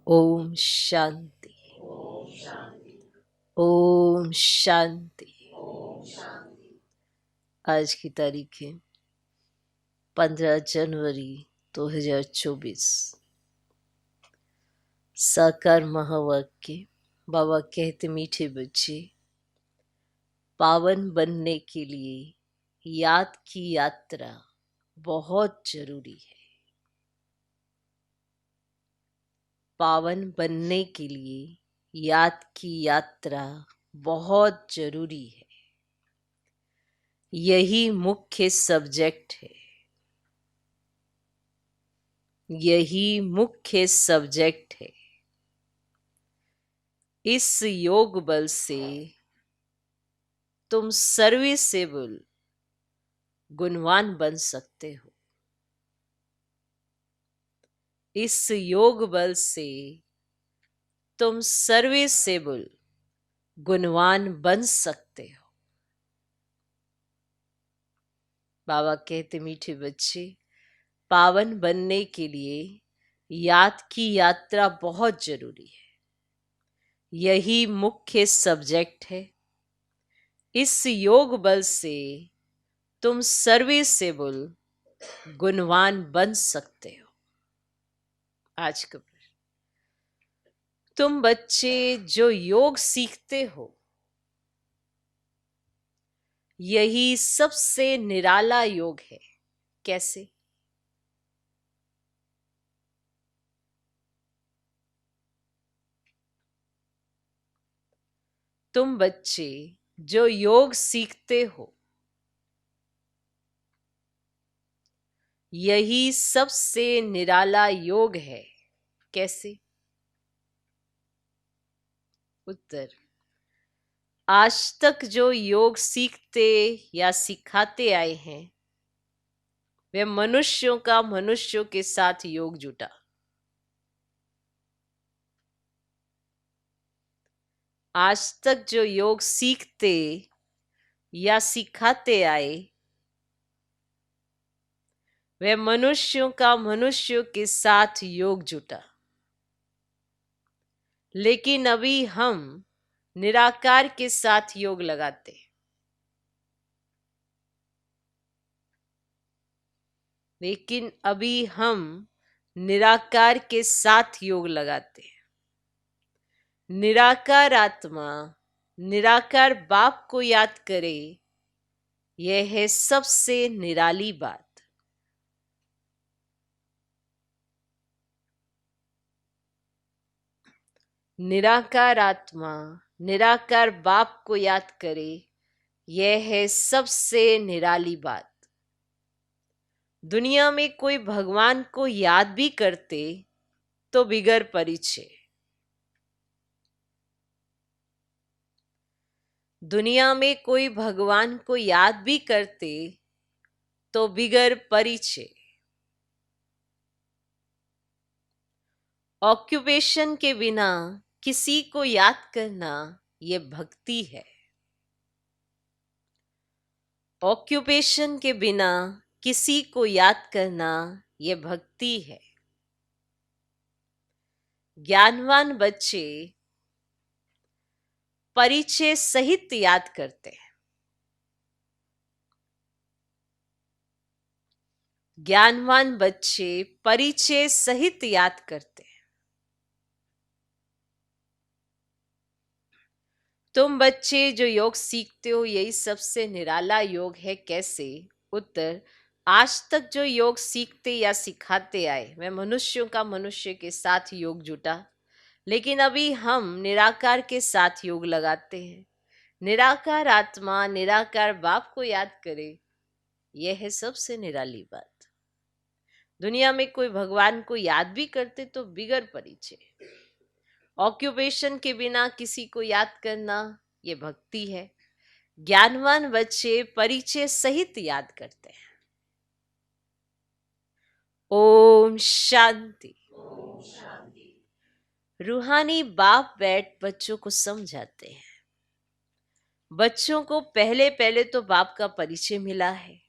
ओम शांति। ओम शांति। आज की तारीख है 15 जनवरी 2024। साकार महावाक्य। बाबा कहते, मीठे बच्चे, पावन बनने के लिए याद की यात्रा बहुत जरूरी है। पावन बनने के लिए याद की यात्रा बहुत जरूरी है। यही मुख्य सब्जेक्ट है। यही मुख्य सब्जेक्ट है। इस योग बल से तुम सर्विसेबल गुणवान बन सकते हो। इस योग बल से तुम सर्विसेबल गुणवान बन सकते हो। बाबा कहते, मीठे बच्चे, पावन बनने के लिए याद की यात्रा बहुत जरूरी है। यही मुख्य सब्जेक्ट है। इस योग बल से तुम सर्विसेबल गुणवान बन सकते हो। आज का प्रश्न, तुम बच्चे जो योग सीखते हो, यही सबसे निराला योग है। कैसे? तुम बच्चे जो योग सीखते हो, यही सबसे निराला योग है। कैसे? उत्तर, आज तक जो योग सीखते या सिखाते आए हैं, वे मनुष्यों का मनुष्यों के साथ योग जुटा। आज तक जो योग सीखते या सिखाते आए, वे मनुष्यों का मनुष्यों के साथ योग जुटा। लेकिन अभी हम निराकार के साथ योग लगाते हैं। लेकिन अभी हम निराकार के साथ योग लगाते हैं। निराकार आत्मा निराकार बाप को याद करे, यह है सबसे निराली बात। निराकार आत्मा निराकार बाप को याद करे, यह है सबसे निराली बात। दुनिया में कोई भगवान को याद भी करते तो बिगर परिचय। दुनिया में कोई भगवान को याद भी करते तो बिगर परिचय। ऑक्यूपेशन के बिना किसी को याद करना, यह भक्ति है। ऑक्यूपेशन के बिना किसी को याद करना, यह भक्ति है। ज्ञानवान बच्चे परिचय सहित याद करते हैं। ज्ञानवान बच्चे परिचय सहित याद करते हैं। तुम बच्चे जो योग सीखते हो, यही सबसे निराला योग है। कैसे? उत्तर, आज तक जो योग सीखते या सिखाते आए, वे मनुष्यों का मनुष्य के साथ योग जुटा। लेकिन अभी हम निराकार के साथ योग लगाते हैं। निराकार आत्मा निराकार बाप को याद करे, यह है सबसे निराली बात। दुनिया में कोई भगवान को याद भी करते तो बिगर परिचय। ऑक्यूपेशन के बिना किसी को याद करना, ये भक्ति है। ज्ञानवान बच्चे परिचय सहित याद करते हैं। ओम शांति। रूहानी बाप बैठ बच्चों को समझाते हैं। बच्चों को पहले पहले तो बाप का परिचय मिला है।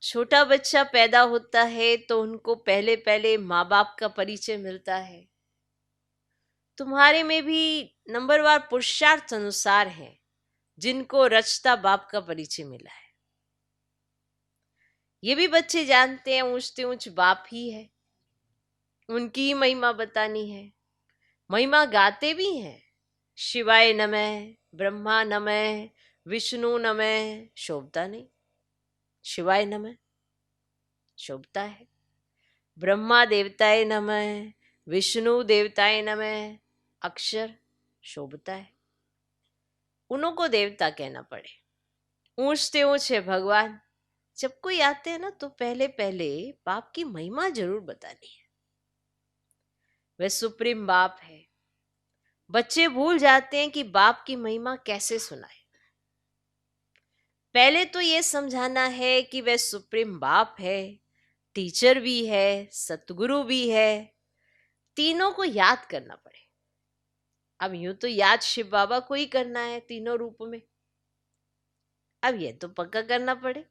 छोटा बच्चा पैदा होता है तो उनको पहले पहले माँ बाप का परिचय मिलता है। तुम्हारे में भी नंबरवार पुरुषार्थ अनुसार है जिनको रचता बाप का परिचय मिला है। ये भी बच्चे जानते हैं ऊंचते ऊंच बाप ही है, उनकी ही महिमा बतानी है। महिमा गाते भी हैं, शिवाय नमः, ब्रह्मा नमः, विष्णु नमः। शोभता नहीं? शिवाय नमः शोभता है, ब्रह्मा देवताय नमः, विष्णु देवताय नमः अक्षर शोभता है। उन्हों को देवता कहना पड़े, ऊंचते ऊंच है भगवान। जब कोई आते हैं ना तो पहले पहले बाप की महिमा जरूर बतानी है। वह सुप्रीम बाप है। बच्चे भूल जाते हैं कि बाप की महिमा कैसे सुनाए। पहले तो ये समझाना है कि वह सुप्रीम बाप है, टीचर भी है, सतगुरु भी है। तीनों को याद करना पड़े। अब यूं तो याद शिव बाबा को ही करना है तीनों रूप में, अब ये तो पक्का करना पड़े।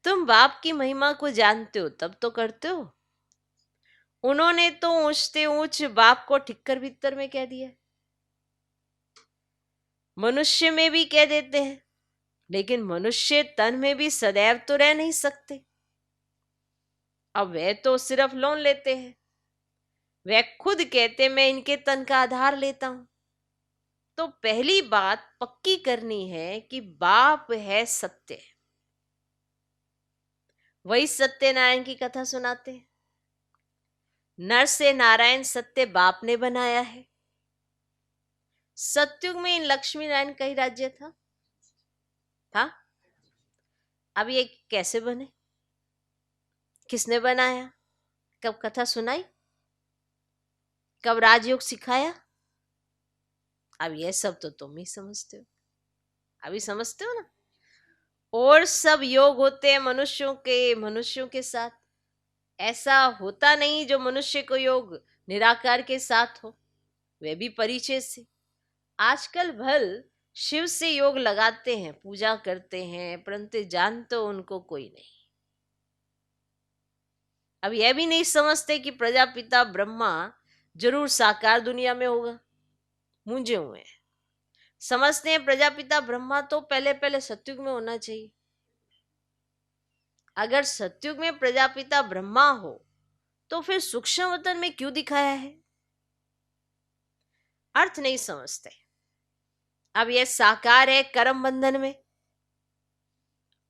तुम बाप की महिमा को जानते हो तब तो करते हो। उन्होंने तो ऊंचते ऊंच बाप को ठिक्कर भीतर में कह दिया। मनुष्य में भी कह देते हैं, लेकिन मनुष्य तन में भी सदैव तो रह नहीं सकते। अब वे तो सिर्फ लोन लेते हैं। वे खुद कहते मैं इनके तन का आधार लेता हूं। तो पहली बात पक्की करनी है कि बाप है सत्य। वही सत्यनारायण की कथा सुनाते हैं। नर से नारायण सत्य बाप ने बनाया है। सतयुग में इन लक्ष्मी नारायण का ही राज्य था। अब ये कैसे बने, किसने बनाया, कब कथा सुनाई, कब राजयोग सिखाया? अब ये सब तो तुम ही समझते हो, अभी समझते हो ना। और सब योग होते हैं मनुष्यों के साथ। ऐसा होता नहीं जो मनुष्य को योग निराकार के साथ हो, वे भी परिचय से। आजकल भल शिव से योग लगाते हैं, पूजा करते हैं, परंतु जान तो उनको कोई नहीं। अब यह भी नहीं समझते कि प्रजापिता ब्रह्मा जरूर साकार दुनिया में होगा, मूंझे हुए हैं। समझते हैं प्रजापिता ब्रह्मा तो पहले पहले सतयुग में होना चाहिए। अगर सतयुग में प्रजापिता ब्रह्मा हो तो फिर सूक्ष्म वतन में क्यों दिखाया है? अर्थ नहीं समझते। अब यह साकार है कर्म बंधन में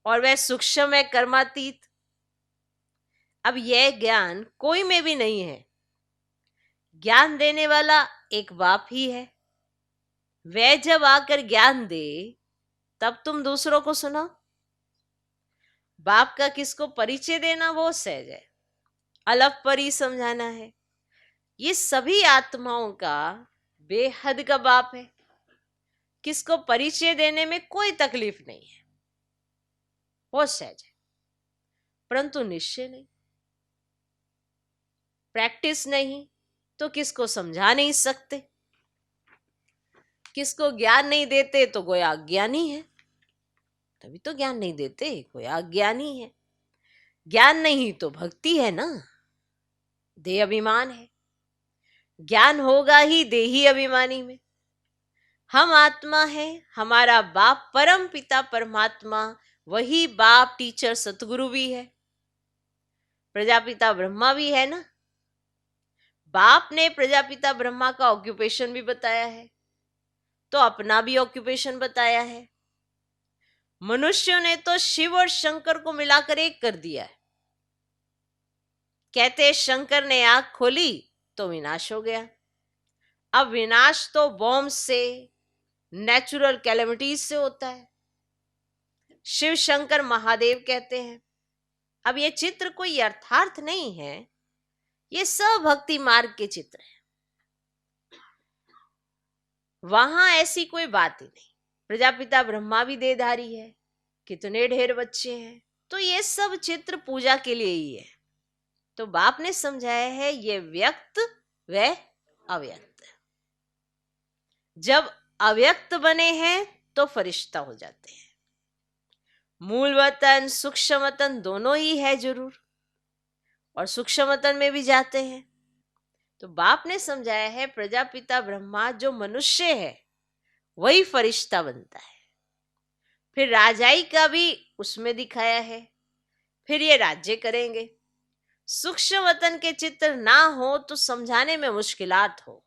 और वह सूक्ष्म है कर्मातीत। अब यह ज्ञान कोई में भी नहीं है। ज्ञान देने वाला एक बाप ही है। वह जब आकर ज्ञान दे तब तुम दूसरों को सुनाओ। बाप का किसको परिचय देना वो सहज है, अलग पर ही समझाना है। ये सभी आत्माओं का बेहद का बाप है। किसको परिचय देने में कोई तकलीफ नहीं है, वो सहज है। परंतु निश्चय नहीं, प्रैक्टिस नहीं तो किसको समझा नहीं सकते। किसको ज्ञान नहीं देते तो कोई अज्ञानी है, तभी तो ज्ञान नहीं देते, कोई अज्ञानी है। ज्ञान नहीं तो भक्ति है ना, देह अभिमान है। ज्ञान होगा ही देही अभिमानी में। हम आत्मा है, हमारा बाप परम पिता परमात्मा, वही बाप टीचर सतगुरु भी है। प्रजापिता ब्रह्मा भी है ना। बाप ने प्रजापिता ब्रह्मा का ऑक्यूपेशन भी बताया है, तो अपना भी ऑक्यूपेशन बताया है। मनुष्यों ने तो शिव और शंकर को मिलाकर एक कर दिया है। कहते शंकर ने आंख खोली तो विनाश हो गया। अब विनाश तो बॉम्ब से, नेचुरल कैलेमिटीज से होता है। शिव शंकर महादेव कहते हैं। अब ये चित्र कोई अर्थार्थ नहीं है, ये सब भक्ति मार्ग के चित्र हैं। वहां ऐसी कोई बात ही नहीं। प्रजापिता ब्रह्मा भी देहधारी है, कितने ढेर बच्चे हैं, तो ये सब चित्र पूजा के लिए ही है। तो बाप ने समझाया है ये व्यक्त व अव्यक्त। जब अव्यक्त बने हैं तो फरिश्ता हो जाते हैं। मूल वतन सूक्ष्म वतन दोनों ही है जरूर, और सूक्ष्म वतन में भी जाते हैं। तो बाप ने समझाया है प्रजापिता ब्रह्मा जो मनुष्य है वही फरिश्ता बनता है। फिर राजाई का भी उसमें दिखाया है। फिर ये राज्य करेंगे। सूक्ष्म वतन के चित्र ना हो तो समझाने में मुश्किलात हो।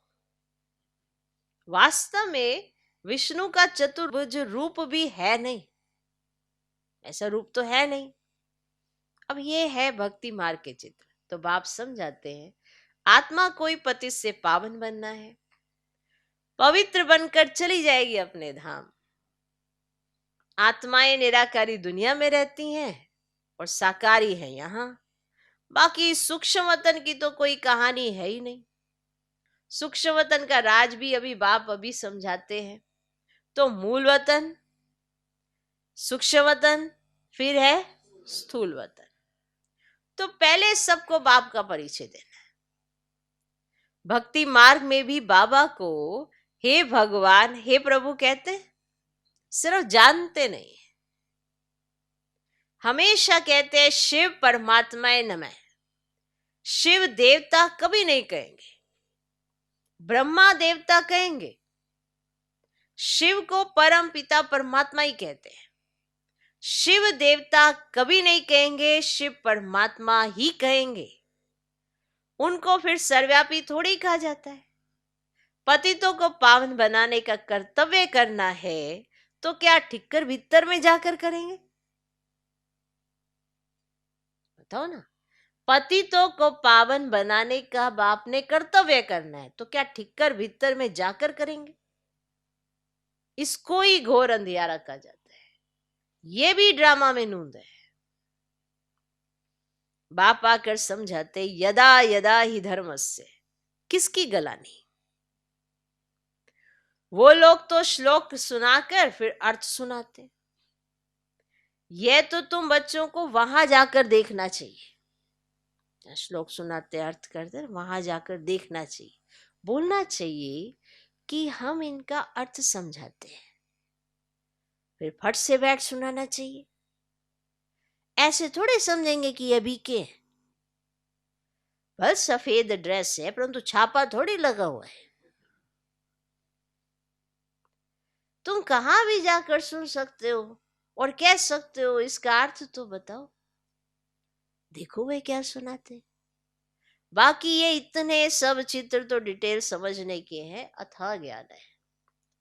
वास्तव में विष्णु का चतुर्भुज रूप भी है नहीं, ऐसा रूप तो है नहीं। अब ये है भक्ति मार्ग के चित्र। तो बाप समझाते हैं आत्मा कोई पति से पावन बनना है, पवित्र बनकर चली जाएगी अपने धाम। आत्माएं निराकारी दुनिया में रहती हैं और साकारी है यहाँ। बाकी सूक्ष्म वतन की तो कोई कहानी है ही नहीं। सूक्ष्म वतन का राज भी अभी बाप अभी समझाते हैं। तो मूल वतन, सूक्ष्म वतन, फिर है स्थूल वतन। तो पहले सबको बाप का परिचय देना है। भक्ति मार्ग में भी बाबा को हे भगवान, हे प्रभु कहते हैं, सिर्फ जानते नहीं, हमेशा कहते हैं शिव परमात्माए नमः। शिव देवता कभी नहीं कहेंगे, ब्रह्मा देवता कहेंगे। शिव को परम पिता परमात्मा ही कहते हैं। शिव देवता कभी नहीं कहेंगे, शिव परमात्मा ही कहेंगे। उनको फिर सर्वव्यापी थोड़ी कहा जाता है। पतितों को पावन बनाने का कर्तव्य करना है तो क्या ठिक्कर भीतर में जाकर करेंगे? बताओ ना। पतितों को पावन बनाने का बाप ने कर्तव्य करना है तो क्या ठिक्कर भीतर में जाकर करेंगे? इसको ही घोर अंधियारा कहा जाता है। ये भी ड्रामा में नूंद है। बाप आकर समझाते यदा यदा ही धर्मस्य, किसकी गलानी। वो लोग तो श्लोक सुनाकर फिर अर्थ सुनाते। ये तो तुम बच्चों को वहां जाकर देखना चाहिए। श्लोक सुनाते अर्थ करते वहां जाकर देखना चाहिए, बोलना चाहिए कि हम इनका अर्थ समझाते हैं। फिर फट से बैठ सुनाना चाहिए। ऐसे थोड़े समझेंगे कि ये बीके हैं। बस सफेद ड्रेस है परंतु छापा थोड़ी लगा हुआ है। तुम कहां भी जाकर सुन सकते हो और कह सकते हो इसका अर्थ तो बताओ। देखो वे क्या सुनाते। बाकी ये इतने सब चित्र तो डिटेल समझने के हैं, अथाह ज्ञान है।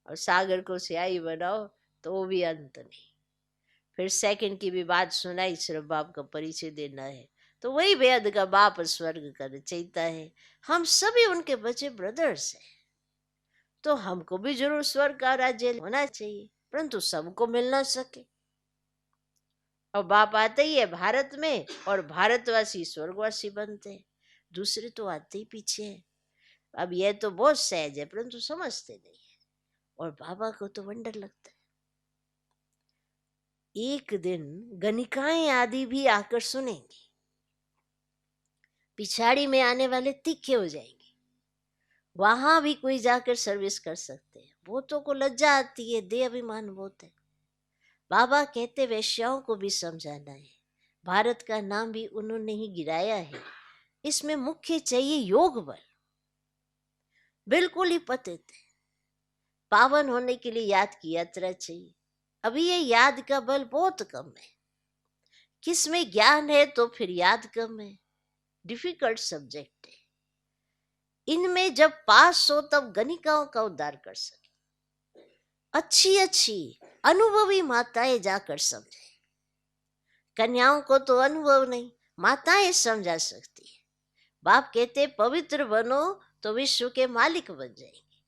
और सागर को स्याही बनाओ तो वो भी अंत नहीं। फिर सेकंड की भी बात सुनाई, सिर्फ बाप का परिचय देना है। तो वही बेहद का बाप स्वर्ग का रचयिता है। हम सभी उनके बच्चे ब्रदर्स हैं। तो हमको भी जरूर स्वर्ग का राज्य होना चाहिए, परंतु सबको मिल ना सके। और बाप आते ही है भारत में और भारतवासी स्वर्गवासी बनते हैं। दूसरे तो आते ही पीछे हैं। अब यह तो बहुत सहज है परंतु समझते नहीं है। और बाबा को तो वंडर लगता है। एक दिन गणिकाएं आदि भी आकर सुनेंगी, पिछाड़ी में आने वाले तीखे हो जाएंगे। वहां भी कोई जाकर सर्विस कर सकते हैं। बहुतों को लज्जा आती है, देह अभिमान बहुत है। बाबा कहते वैश्याओं को भी समझाना है। भारत का नाम भी उन्होंने ही गिराया है। इसमें मुख्य चाहिए योग बल। बिल्कुल ही पतित है। पावन होने के लिए याद की यात्रा चाहिए। अभी ये याद का बल बहुत कम है। किसमें ज्ञान है तो फिर याद कम है। डिफिकल्ट सब्जेक्ट है। इनमें जब पास हो तब गणिकाओं का उद्धार कर सके। अच्छी अच्छी अनुभवी माताएं जाकर समझे। कन्याओं को तो अनुभव नहीं, माताएं समझा सकती है। बाप कहते पवित्र बनो तो विश्व के मालिक बन जाएंगे।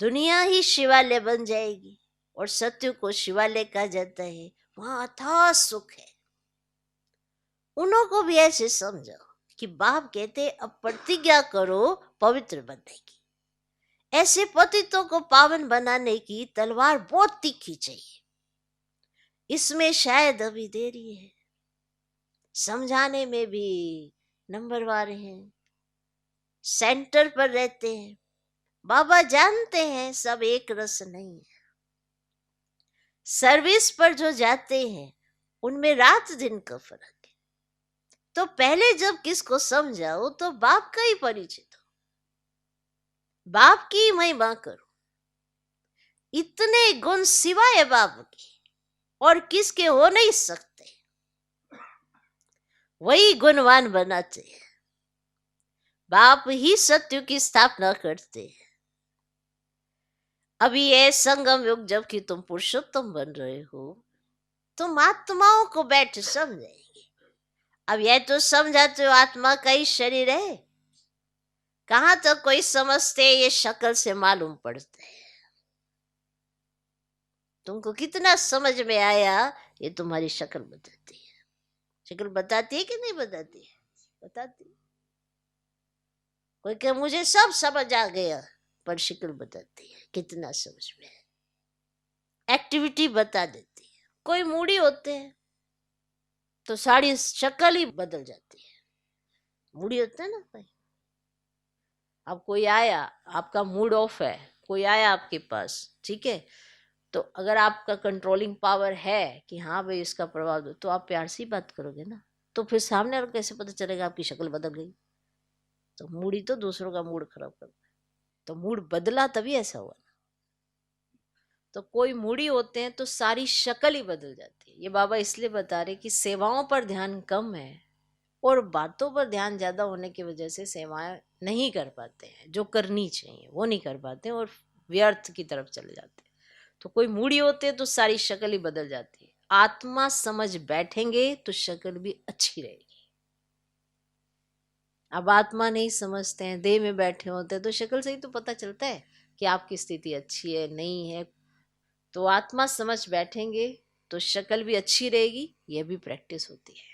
दुनिया ही शिवालय बन जाएगी। और सत्य को शिवालय कहा जाता है। वहां अथाह सुख है। उन्हों को भी ऐसे समझाओ कि बाप कहते अब प्रतिज्ञा करो पवित्र बनने की। ऐसे पतितों को पावन बनाने की तलवार बहुत तीखी चाहिए। इसमें शायद अभी देरी है। समझाने में भी नंबरवार हैं, सेंटर पर रहते हैं। बाबा जानते हैं सब एक रस नहीं है। सर्विस पर जो जाते हैं उनमें रात दिन का फर्क है। तो पहले जब किसको समझाओ तो बाप का ही परिचय दो। बाप की महिमा करो, इतने गुण सिवाय बाप के और किसके हो नहीं सकते, वही गुणवान बनाते हैं। बाप ही सत्य की स्थापना करते हैं। अभी ये संगम युग जबकि तुम पुरुषोत्तम बन रहे हो, तुम आत्माओं को बैठ समझेंगे। अब यह तो समझाते हो आत्मा का ही शरीर है, कहां तक कोई समझते ये शक्ल से मालूम पड़ते है। तुमको कितना समझ में आया, ये तुम्हारी शक्ल बताती है। शक्ल बताती है कि नहीं बताती है? बताती है। कोई कहे मुझे सब समझ आ गया, पर शक्ल बताती है कितना समझ में है। एक्टिविटी बता देती है। कोई मूडी होते हैं तो सारी शक्ल ही बदल जाती है। मूडी होता है ना कोई, अब कोई आया, आपका मूड ऑफ है, कोई आया आपके पास, ठीक है, तो अगर आपका कंट्रोलिंग पावर है कि हाँ भाई इसका प्रभाव दो, तो आप प्यार से ही बात करोगे ना। तो फिर सामने वालों को कैसे पता चलेगा आपकी शक्ल बदल गई? तो मूड ही तो दूसरों का मूड खराब करता है। तो मूड बदला तभी ऐसा हुआ ना। तो कोई मूडी होते हैं तो सारी शक्ल ही बदल जाती है। ये बाबा इसलिए बता रहे कि सेवाओं पर ध्यान कम है और बातों पर ध्यान ज्यादा होने की वजह से सेवाएं नहीं कर पाते हैं, जो करनी चाहिए वो नहीं कर पाते हैं और व्यर्थ की तरफ चले जाते हैं। तो कोई मूडी होते हैं तो सारी शक्ल ही बदल जाती है। आत्मा समझ बैठेंगे तो शक्ल भी अच्छी रहेगी। अब आत्मा नहीं समझते हैं, देह में बैठे होते हैं, तो शक्ल से ही तो पता चलता है कि आपकी स्थिति अच्छी है नहीं है। तो आत्मा समझ बैठेंगे तो शक्ल भी अच्छी रहेगी। यह भी प्रैक्टिस होती है।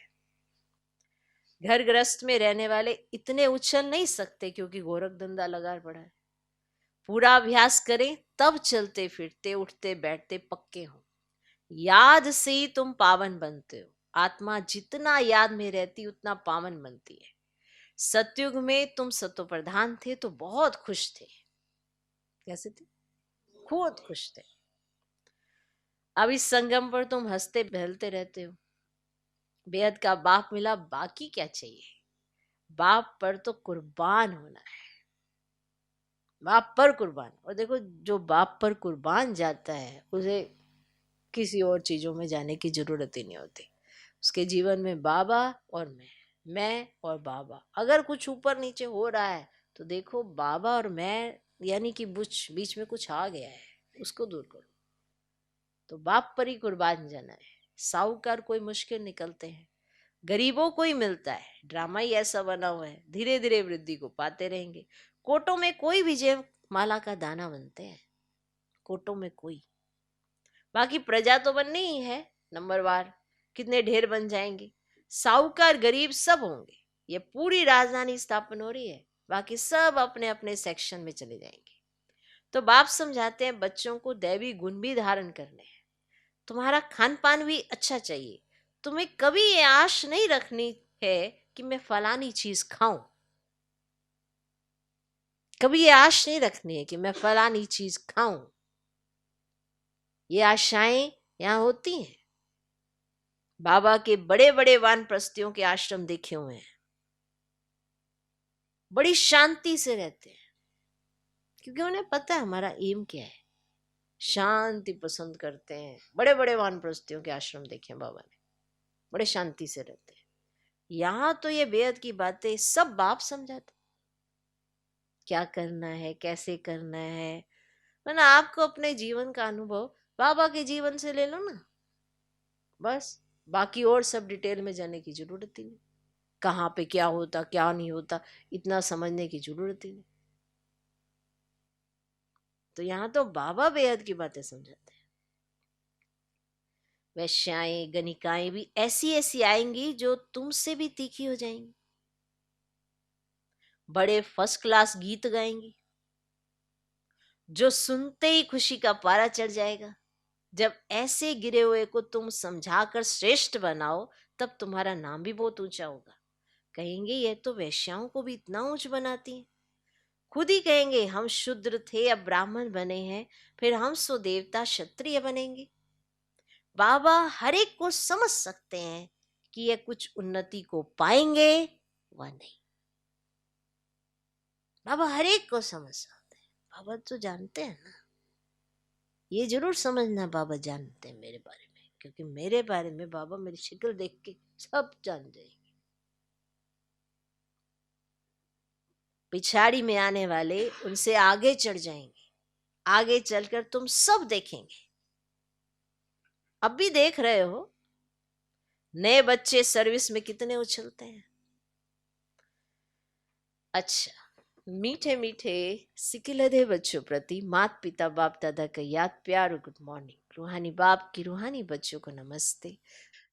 घर गृहस्थ में रहने वाले इतने उछल नहीं सकते क्योंकि गोरख धंधा लगा पड़ा है। पूरा अभ्यास करें तब चलते फिरते उठते बैठते पक्के हो। याद से ही तुम पावन बनते हो। आत्मा जितना याद में रहती उतना पावन बनती है। सतयुग में तुम सतो प्रधान थे तो बहुत खुश थे। कैसे थे? खूब खुश थे। अब इस संगम पर तुम हंसते बहलते रहते हो। बेहद का बाप मिला, बाकी क्या चाहिए? बाप पर तो कुर्बान होना है। बाप पर कुर्बान। और देखो, जो बाप पर कुर्बान जाता है उसे किसी और चीजों में जाने की जरूरत ही नहीं होती। उसके जीवन में बाबा और मैं और बाबा। अगर कुछ ऊपर नीचे हो रहा है तो देखो बाबा और मैं यानी कि बीच बीच में कुछ आ गया है, उसको दूर करो। तो बाप पर ही कुर्बान जाना है। साहूकार कोई मुश्किल निकलते हैं, गरीबों को ही मिलता है। ड्रामा ही ऐसा बना हुआ है, धीरे धीरे वृद्धि को पाते रहेंगे। कोटों में कोई विजय माला का दाना बनते हैं, कोटों में कोई। बाकी प्रजा तो बननी ही है, नंबरवार कितने ढेर बन जाएंगे। साहूकार गरीब सब होंगे। ये पूरी राजधानी स्थापन हो रही है, बाकी सब अपने अपने सेक्शन में चले जाएंगे। तो बाप समझाते हैं बच्चों को दैवी गुण भी धारण करने हैं। तुम्हारा खान पान भी अच्छा चाहिए। तुम्हें कभी ये आश नहीं रखनी है कि मैं फलानी चीज खाऊं। कभी ये आश नहीं रखनी है कि मैं फलानी चीज खाऊं। ये आशाएं यहाँ होती हैं। बाबा के बड़े बड़े वानप्रस्थियों के आश्रम देखे हुए हैं, बड़ी शांति से रहते हैं क्योंकि उन्हें पता है हमारा एम क्या है। शांति पसंद करते हैं। बड़े बड़े वानप्रस्थियों के आश्रम देखे हैं बाबा ने, बड़े शांति से रहते हैं। यहाँ तो ये बेहद की बातें सब बाप समझाते, क्या करना है कैसे करना है। ना आपको अपने जीवन का अनुभव बाबा के जीवन से ले लो ना, बस। बाकी और सब डिटेल में जाने की जरूरत ही नहीं। कहाँ पे क्या होता क्या नहीं होता इतना समझने की जरूरत ही नहीं। तो यहाँ तो बाबा बेहद की बातें समझाते हैं। वैश्याएं गणिकाएं भी ऐसी ऐसी आएंगी जो तुमसे भी तीखी हो जाएंगी। बड़े फर्स्ट क्लास गीत गाएंगी जो सुनते ही खुशी का पारा चढ़ जाएगा। जब ऐसे गिरे हुए को तुम समझाकर श्रेष्ठ बनाओ तब तुम्हारा नाम भी बहुत ऊंचा होगा। कहेंगे ये तो वैश्याओं को भी इतना ऊंच बनाती है। खुद ही कहेंगे हम शूद्र थे अब ब्राह्मण बने हैं, फिर हम सो देवता क्षत्रिय बनेंगे। बाबा हर एक को समझ सकते हैं कि ये कुछ उन्नति को पाएंगे व नहीं। बाबा हर एक को समझ सकते हैं। बाबा तो जानते हैं ना, ये जरूर समझना बाबा जानते हैं मेरे बारे में, क्योंकि मेरे बारे में बाबा मेरी शक्ल देख के सब जान जाएंगे। पिछाड़ी में आने वाले उनसे आगे चढ़ जाएंगे, आगे चलकर तुम सब देखेंगे। अब भी देख रहे हो नए बच्चे सर्विस में कितने उछलते हैं। अच्छा, मीठे मीठे सिकिलधे बच्चों प्रति माता पिता बाप दादा का याद प्यार और गुड मॉर्निंग। रूहानी बाप की रूहानी बच्चों को नमस्ते।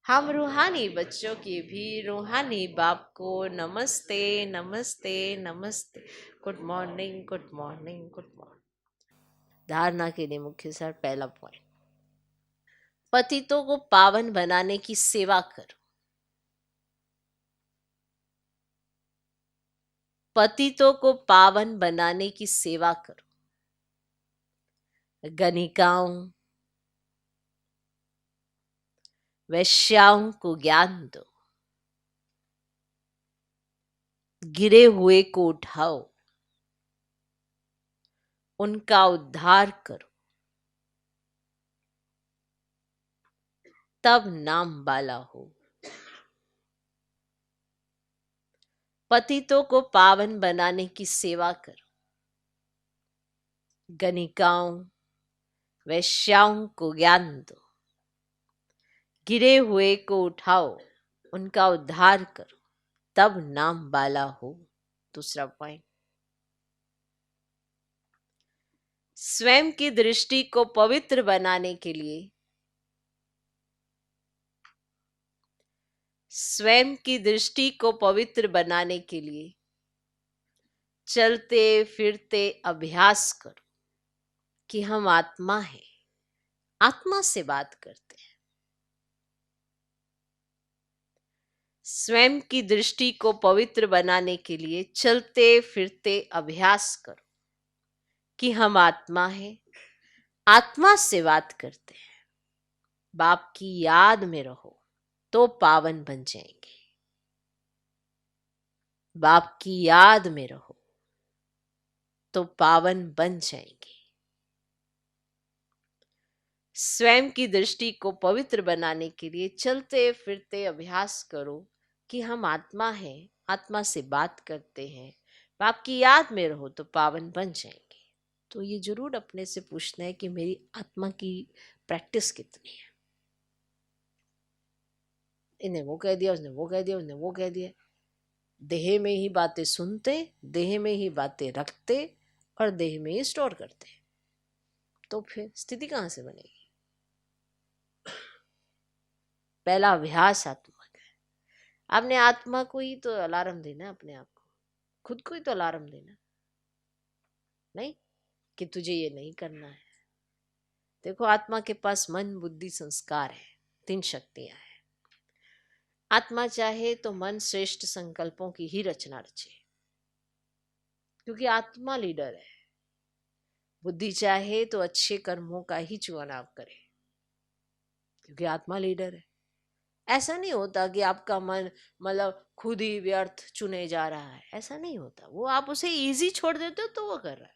हम रूहानी बच्चों की भी रूहानी बाप को नमस्ते नमस्ते नमस्ते। Good morning good morning good morning. धारणा के लिए मुख्य सार, पहला पॉइंट, पतितों को पावन बनाने की सेवा करो। पतितों को पावन बनाने की सेवा करो। गणिकाओं वैश्याओं को ज्ञान दो। गिरे हुए को उठाओ, उनका उद्धार करो, तब नाम बाला हो। पतितों को पावन बनाने की सेवा करो। गणिकाओं वैश्याओं को ज्ञान दो। गिरे हुए को उठाओ, उनका उद्धार करो, तब नाम बाला हो। दूसरा पॉइंट, स्वयं की दृष्टि को पवित्र बनाने के लिए, स्वयं की दृष्टि को पवित्र बनाने के लिए चलते फिरते अभ्यास करो कि हम आत्मा हैं, आत्मा से बात करते हैं। स्वयं की दृष्टि को पवित्र बनाने के लिए चलते फिरते अभ्यास करो कि हम आत्मा हैं, आत्मा से बात करते हैं। बाप की याद में रहो तो पावन बन जाएंगे। बाप की याद में रहो तो पावन बन जाएंगे। स्वयं की दृष्टि को पवित्र बनाने के लिए चलते फिरते अभ्यास करो कि हम आत्मा हैं, आत्मा से बात करते हैं। बाप की याद में रहो तो पावन बन जाएंगे। तो ये जरूर अपने से पूछना है कि मेरी आत्मा की प्रैक्टिस कितनी है। इन्हें वो कह दिया, उसने वो कह दिया, उसने वो कह दिया। देह में ही बातें सुनते, देह में ही बातें रखते और देह में ही स्टोर करते, तो फिर स्थिति कहां से बनेगी। पहला अभ्यास आत्मा का है। आपने आत्मा को ही तो अलार्म देना, अपने आप को, खुद को ही तो अलार्म देना, नहीं कि तुझे ये नहीं करना है। देखो, आत्मा के पास मन बुद्धि संस्कार है, 3 शक्तियां हैं। आत्मा चाहे तो मन श्रेष्ठ संकल्पों की ही रचना रचे, क्योंकि आत्मा लीडर है। बुद्धि चाहे तो अच्छे कर्मों का ही चुनाव करे, क्योंकि आत्मा लीडर है। ऐसा नहीं होता कि आपका मन मतलब खुद ही व्यर्थ चुने जा रहा है, ऐसा नहीं होता। वो आप उसे इजी छोड़ देते हो तो वो कर रहा है।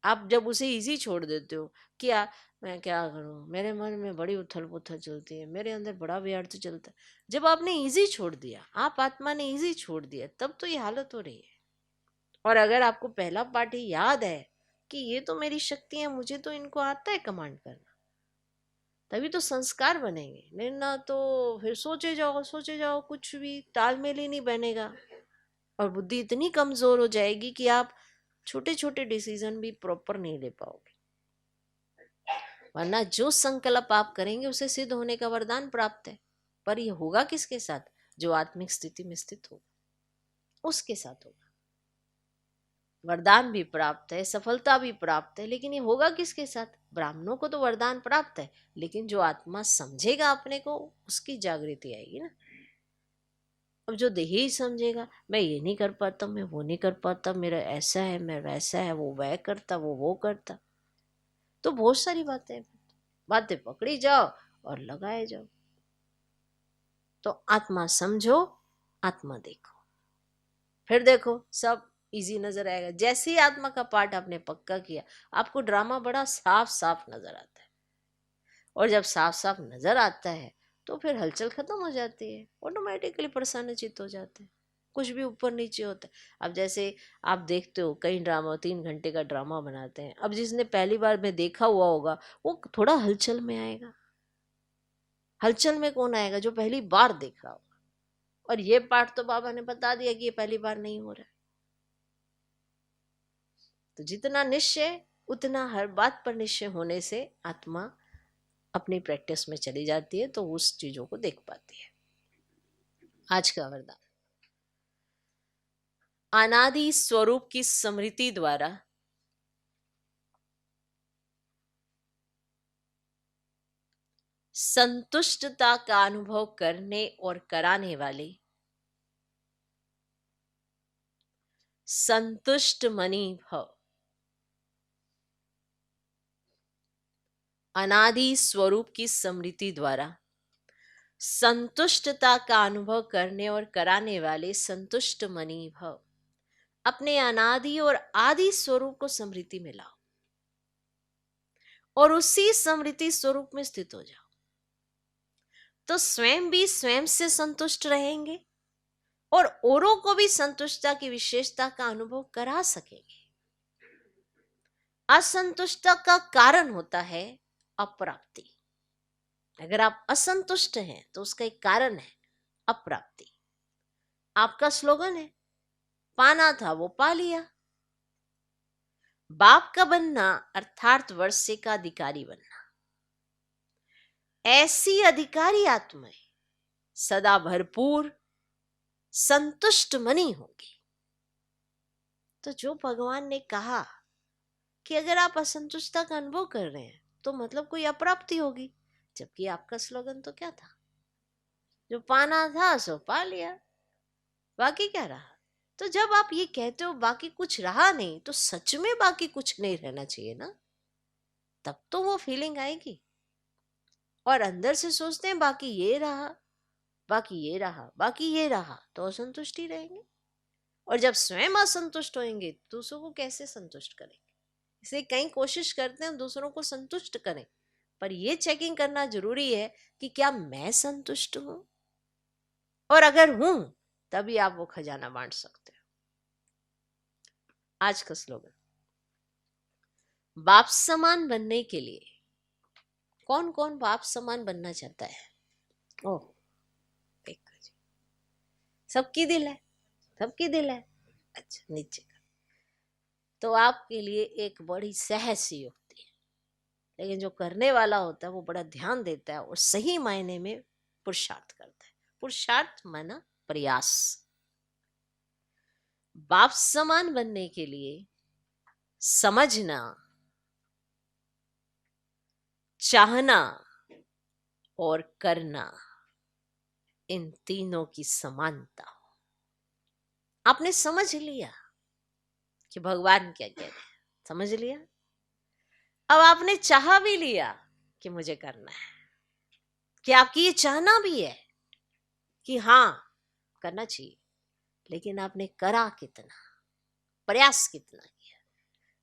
आप जब उसे इजी छोड़ देते हो, क्या मैं क्या करूं, मेरे मन में बड़ी उथल पुथल चलती है, मेरे अंदर बड़ा व्यर्थ चलता है, जब आपने इजी छोड़ दिया, आप आत्मा ने इजी छोड़ दिया, तब तो ये हालत हो रही है। और अगर आपको पहला पार्ट ही याद है कि ये तो मेरी शक्ति है, मुझे तो इनको आता है कमांड करना, तभी तो संस्कार बनेंगे। नहीं ना तो फिर सोचे जाओ, कुछ भी तालमेल ही नहीं बनेगा। और बुद्धि इतनी कमजोर हो जाएगी कि आप छोटे छोटे डिसीजन भी प्रॉपर नहीं ले पाओगे। वरना जो संकल्प आप करेंगे उसे सिद्ध होने का वरदान प्राप्त है। पर यह होगा किसके साथ? जो आत्मिक स्थिति में स्थित होगा उसके साथ होगा। वरदान भी प्राप्त है, सफलता भी प्राप्त है, लेकिन ये होगा किसके साथ? ब्राह्मणों को तो वरदान प्राप्त है, लेकिन जो आत्मा समझेगा अपने को, उसकी जागृति आएगी ना। अब जो देही ही समझेगा, मैं ये नहीं कर पाता, मैं वो नहीं कर पाता, मेरा ऐसा है, मैं वैसा है, वो वह करता, वो करता, तो बहुत सारी बातें बातें पकड़ी जाओ और लगाए जाओ। तो आत्मा समझो, आत्मा देखो, फिर देखो सब इजी नजर आएगा। जैसे ही आत्मा का पाठ आपने पक्का किया, आपको ड्रामा बड़ा साफ साफ नजर आता है। और जब साफ साफ नजर आता है तो फिर हलचल खत्म हो जाती है, ऑटोमेटिकली प्रसन्न चित्त हो जाते हैं, कुछ भी ऊपर नीचे होता है। अब जैसे आप देखते हो कई ड्रामा 3 घंटे का ड्रामा बनाते हैं, अब जिसने पहली बार में देखा हुआ होगा वो थोड़ा हलचल में आएगा। हलचल में कौन आएगा? जो पहली बार देख रहा होगा। और ये पाठ तो बाबा ने बता दिया कि ये पहली बार नहीं हो रहा है। तो जितना निश्चय उतना हर बात पर निश्चय होने से आत्मा अपनी प्रैक्टिस में चली जाती है, तो उस चीजों को देख पाती है। आज का वरदान, अनादि स्वरूप की स्मृति द्वारा संतुष्टता का अनुभव करने और कराने वाले संतुष्ट मनी भव। अनादि स्वरूप की स्मृति द्वारा संतुष्टता का अनुभव करने और कराने वाले संतुष्ट मनी भव। अपने अनादि और आदि स्वरूप को स्मृति में लाओ और उसी स्मृति स्वरूप में स्थित हो जाओ, तो स्वयं भी स्वयं से संतुष्ट रहेंगे और औरों को भी संतुष्टता की विशेषता का अनुभव करा सकेंगे। असंतुष्टता का कारण होता है अप्राप्ति। अगर आप असंतुष्ट हैं तो उसका एक कारण है अप्राप्ति। आपका स्लोगन है पाना था वो पा लिया। बाप का बनना अर्थात वर्षे का अधिकारी बनना। ऐसी अधिकारी आत्माएं सदा भरपूर संतुष्ट मनी होगी। तो जो भगवान ने कहा कि अगर आप असंतुष्टता का अनुभव कर रहे हैं तो मतलब कोई अप्राप्ति होगी, जबकि आपका स्लोगन तो क्या था? जो पाना था सो पा लिया, बाकी क्या रहा? तो जब आप ये कहते हो बाकी कुछ रहा नहीं, तो सच में बाकी कुछ नहीं रहना चाहिए ना, तब तो वो फीलिंग आएगी। और अंदर से सोचते हैं बाकी ये रहा, बाकी ये रहा, बाकी ये रहा, तो असंतुष्ट ही रहेंगे। और जब स्वयं असंतुष्ट होंगे दूसरों को कैसे संतुष्ट करेंगे? इसलिए कई कोशिश करते हैं दूसरों को संतुष्ट करें, पर यह चेकिंग करना जरूरी है कि क्या मैं संतुष्ट हूं, और अगर हूं तभी आप वो खजाना बांट सकते हो। आज का स्लोगन, बाप समान बनने के लिए कौन कौन बाप समान बनना चाहता है? ओह, देखो जी, सबकी दिल है, सबकी दिल है। अच्छा, नीचे का तो आपके लिए एक बड़ी सहज सी युक्ति है, लेकिन जो करने वाला होता है वो बड़ा ध्यान देता है और सही मायने में पुरुषार्थ करता है। पुरुषार्थ माना प्रयास। बाप समान बनने के लिए समझना, चाहना और करना, इन तीनों की समानता हो। आपने समझ लिया कि भगवान क्या कह रहे हैं, समझ लिया। अब आपने चाह भी लिया कि मुझे करना है, कि आपकी ये चाहना भी है कि हाँ करना चाहिए, लेकिन आपने करा कितना, प्रयास कितना किया?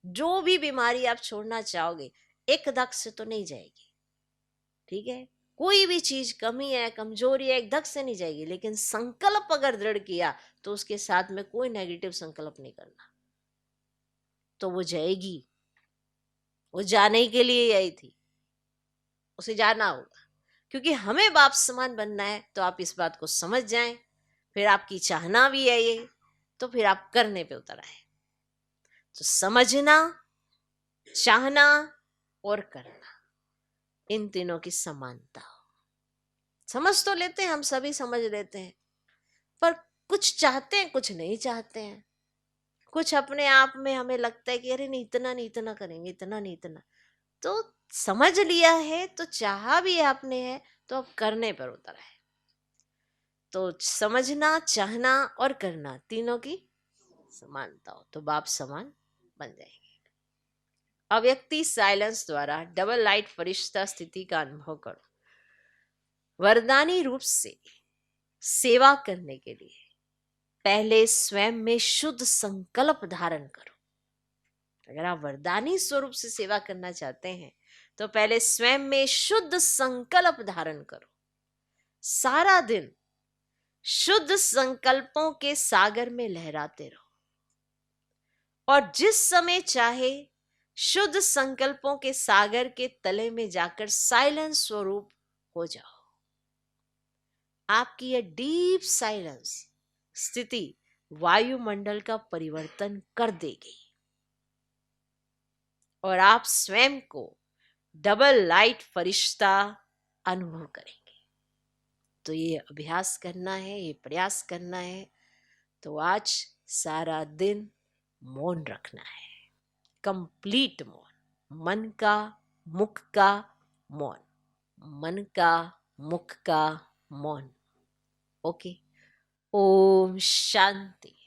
जो भी बीमारी आप छोड़ना चाहोगे एक धक से तो नहीं जाएगी, ठीक है? कोई भी चीज कमी है, कमजोरी है, एक धक से नहीं जाएगी, लेकिन संकल्प अगर दृढ़ किया तो उसके साथ में कोई नेगेटिव संकल्प नहीं करना, तो वो जाएगी। वो जाने के लिए आई थी, उसे जाना होगा। क्योंकि हमें बाप समान बनना है, तो आप इस बात को समझ जाएं, फिर आपकी चाहना भी है ये, तो फिर आप करने पे उतर आए। तो समझना, चाहना और करना, इन तीनों की समानता हो। समझ तो लेते हैं, हम सभी समझ लेते हैं, पर कुछ चाहते हैं, कुछ नहीं चाहते हैं। कुछ अपने आप में हमें लगता है कि अरे नहीं, इतना नहीं, इतना करेंगे, इतना नहीं, इतना। तो समझ लिया है तो चाहा भी आपने है, तो अब करने पर उतर है। तो समझना, चाहना और करना, तीनों की समानता हो तो बाप समान बन जाएंगे। अव्यक्ति साइलेंस द्वारा डबल लाइट फरिश्ता स्थिति का अनुभव करो। वरदानी रूप से सेवा करने के लिए पहले स्वयं में शुद्ध संकल्प धारण करो। अगर आप वरदानी स्वरूप से सेवा करना चाहते हैं तो पहले स्वयं में शुद्ध संकल्प धारण करो। सारा दिन शुद्ध संकल्पों के सागर में लहराते रहो और जिस समय चाहे शुद्ध संकल्पों के सागर के तले में जाकर साइलेंस स्वरूप हो जाओ। आपकी यह डीप साइलेंस स्थिति वायुमंडल का परिवर्तन कर देगी और आप स्वयं को डबल लाइट फरिश्ता अनुभव करेंगे। तो ये अभ्यास करना है, ये प्रयास करना है। तो आज सारा दिन मौन रखना है, कंप्लीट मौन, मन का मुख का मौन, मन का मुख का मौन। ओके, ओम शांति।